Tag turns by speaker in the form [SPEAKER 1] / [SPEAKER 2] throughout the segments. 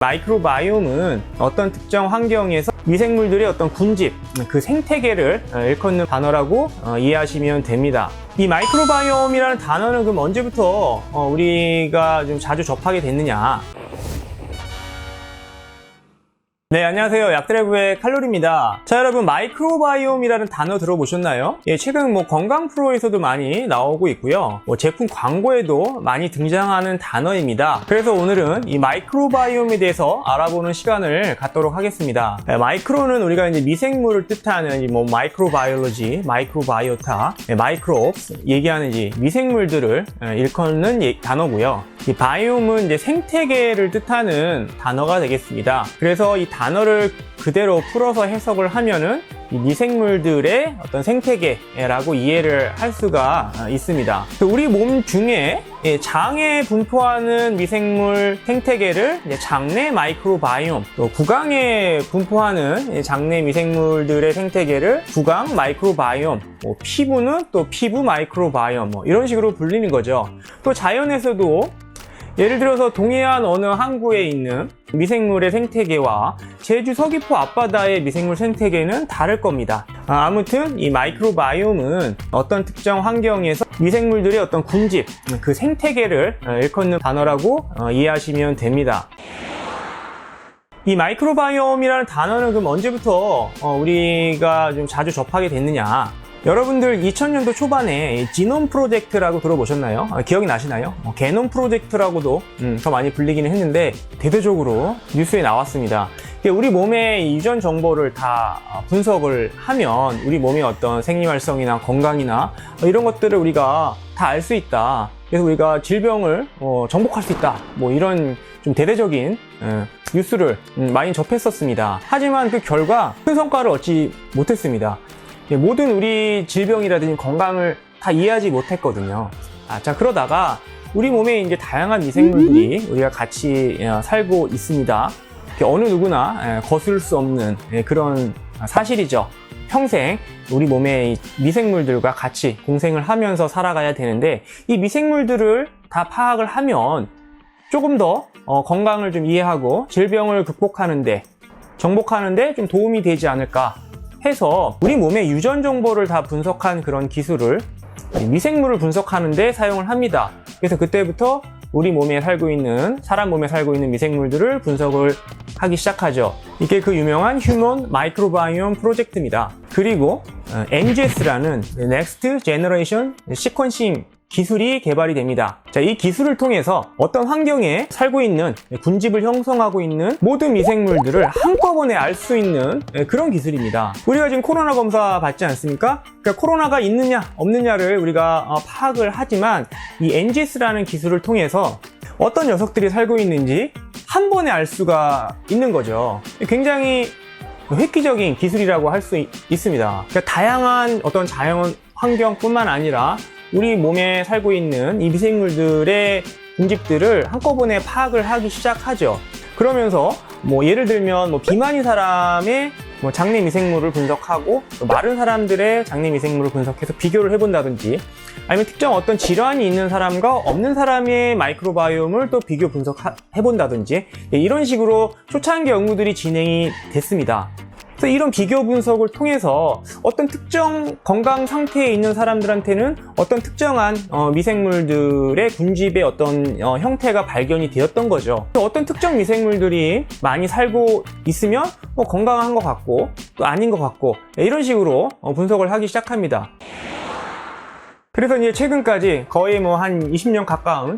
[SPEAKER 1] 마이크로바이옴은 어떤 특정 환경에서 미생물들의 어떤 군집, 그 생태계를 일컫는 단어라고 이해하시면 됩니다. 이 마이크로바이옴이라는 단어는 그럼 언제부터 우리가 좀 자주 접하게 됐느냐? 네, 안녕하세요. 약드래그의 칼로리입니다. 자, 여러분, 마이크로바이옴이라는 단어 들어보셨나요? 예, 최근 건강 프로에서도 많이 나오고 있고요. 제품 광고에도 많이 등장하는 단어입니다. 그래서 오늘은 이 마이크로바이옴에 대해서 알아보는 시간을 갖도록 하겠습니다. 마이크로는 우리가 이제 미생물을 뜻하는 마이크로바이올로지, 마이크로바이오타, 마이크롭스 얘기하는 미생물들을 일컫는 단어고요. 이 바이옴은 이제 생태계를 뜻하는 단어가 되겠습니다. 그래서 이 단어를 그대로 풀어서 해석을 하면은 이 미생물들의 어떤 생태계라고 이해를 할 수가 있습니다. 우리 몸 중에 장에 분포하는 미생물 생태계를 장내 마이크로바이옴, 또 구강에 분포하는 장내 미생물들의 생태계를 구강 마이크로바이옴, 피부는 또 피부 마이크로바이옴, 이런 식으로 불리는 거죠. 또 자연에서도 예를 들어서 동해안 어느 항구에 있는 미생물의 생태계와 제주 서귀포 앞바다의 미생물 생태계는 다를 겁니다. 아무튼 이 마이크로바이옴은 어떤 특정 환경에서 미생물들의 어떤 군집, 그 생태계를 일컫는 단어라고 이해하시면 됩니다. 이 마이크로바이옴이라는 단어는 그럼 언제부터 우리가 좀 자주 접하게 됐느냐? 여러분들 2000년도 초반에 지놈 프로젝트라고 들어보셨나요? 기억이 나시나요? 게놈 프로젝트라고도 더 많이 불리기는 했는데 대대적으로 뉴스에 나왔습니다. 우리 몸의 유전 정보를 다 분석을 하면 우리 몸의 어떤 생리활성이나 건강이나 이런 것들을 우리가 다 알 수 있다. 그래서 우리가 질병을 정복할 수 있다. 이런 좀 대대적인 뉴스를 많이 접했었습니다. 하지만 그 결과 큰 성과를 얻지 못했습니다. 모든 우리 질병이라든지 건강을 다 이해하지 못했거든요. 자, 그러다가 우리 몸에 이제 다양한 미생물들이 우리가 같이 살고 있습니다. 어느 누구나 거스를 수 없는 그런 사실이죠. 평생 우리 몸의 미생물들과 같이 공생을 하면서 살아가야 되는데 이 미생물들을 다 파악을 하면 조금 더 건강을 좀 이해하고 질병을 극복하는데 정복하는데 좀 도움이 되지 않을까 해서 우리 몸의 유전 정보를 다 분석한 그런 기술을 미생물을 분석하는 데 사용을 합니다. 그래서 그때부터 우리 몸에 살고 있는, 사람 몸에 살고 있는 미생물들을 분석을 하기 시작하죠. 이게 그 유명한 휴먼 마이크로바이옴 프로젝트입니다. 그리고 NGS라는 Next Generation Sequencing 기술이 개발이 됩니다. 자, 이 기술을 통해서 어떤 환경에 살고 있는, 군집을 형성하고 있는 모든 미생물들을 한꺼번에 알 수 있는 그런 기술입니다. 우리가 지금 코로나 검사 받지 않습니까? 그러니까 코로나가 있느냐 없느냐를 우리가 파악을 하지만 이 NGS라는 기술을 통해서 어떤 녀석들이 살고 있는지 한 번에 알 수가 있는 거죠. 굉장히 획기적인 기술이라고 할 수 있습니다. 그러니까 다양한 어떤 자연 환경뿐만 아니라 우리 몸에 살고 있는 이 미생물들의 군집들을 한꺼번에 파악을 하기 시작하죠. 그러면서 예를 들면 비만인 사람의 장내 미생물을 분석하고 또 마른 사람들의 장내 미생물을 분석해서 비교를 해본다든지 아니면 특정 어떤 질환이 있는 사람과 없는 사람의 마이크로바이옴을 또 비교 분석해본다든지 이런 식으로 초창기 연구들이 진행이 됐습니다. 그래서 이런 비교 분석을 통해서 어떤 특정 건강 상태에 있는 사람들한테는 어떤 특정한 미생물들의 군집의 어떤 형태가 발견이 되었던 거죠. 어떤 특정 미생물들이 많이 살고 있으면 건강한 것 같고 또 아닌 것 같고 이런 식으로 분석을 하기 시작합니다. 그래서 이제 최근까지 거의 한 20년 가까운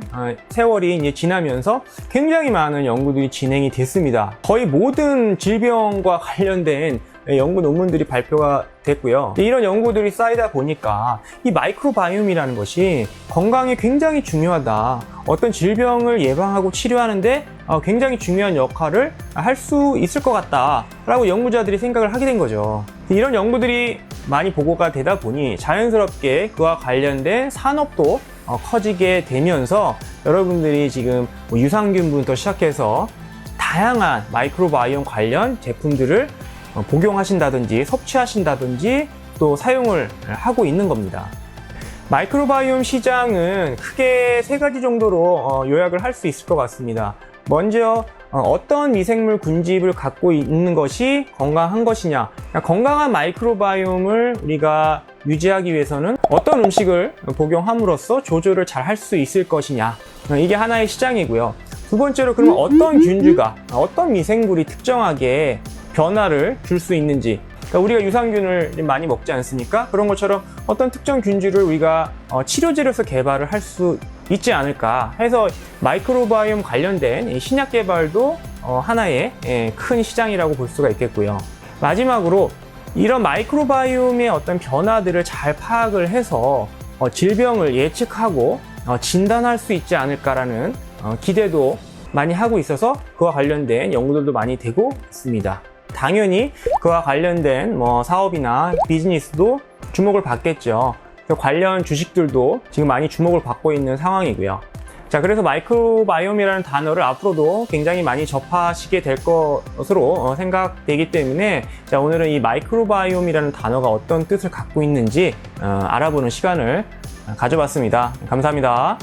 [SPEAKER 1] 세월이 이제 지나면서 굉장히 많은 연구들이 진행이 됐습니다. 거의 모든 질병과 관련된 연구 논문들이 발표가 됐고요. 이런 연구들이 쌓이다 보니까 이 마이크로바이옴이라는 것이 건강에 굉장히 중요하다. 어떤 질병을 예방하고 치료하는데 굉장히 중요한 역할을 할 수 있을 것 같다라고 연구자들이 생각을 하게 된 거죠. 이런 연구들이 많이 보고가 되다 보니 자연스럽게 그와 관련된 산업도 커지게 되면서 여러분들이 지금 유산균부터 시작해서 다양한 마이크로바이옴 관련 제품들을 복용하신다든지 섭취하신다든지 또 사용을 하고 있는 겁니다. 마이크로바이옴 시장은 크게 세 가지 정도로 요약을 할 수 있을 것 같습니다. 먼저 어떤 미생물 군집을 갖고 있는 것이 건강한 것이냐, 그러니까 건강한 마이크로바이옴을 우리가 유지하기 위해서는 어떤 음식을 복용함으로써 조절을 잘 할 수 있을 것이냐, 이게 하나의 시장이고요. 두 번째로, 그러면 어떤 균주가, 어떤 미생물이 특정하게 변화를 줄 수 있는지, 그러니까 우리가 유산균을 많이 먹지 않습니까? 그런 것처럼 어떤 특정 균주를 우리가 치료제로서 개발을 할 수 있지 않을까 해서 마이크로바이옴 관련된 신약 개발도 하나의 큰 시장이라고 볼 수가 있겠고요. 마지막으로 이런 마이크로바이옴의 어떤 변화들을 잘 파악을 해서 질병을 예측하고 진단할 수 있지 않을까라는 기대도 많이 하고 있어서 그와 관련된 연구들도 많이 되고 있습니다. 당연히 그와 관련된 사업이나 비즈니스도 주목을 받겠죠. 관련 주식들도 지금 많이 주목을 받고 있는 상황이고요. 자, 그래서 마이크로바이옴이라는 단어를 앞으로도 굉장히 많이 접하시게 될 것으로 생각되기 때문에, 자, 오늘은 이 마이크로바이옴이라는 단어가 어떤 뜻을 갖고 있는지 알아보는 시간을 가져봤습니다. 감사합니다.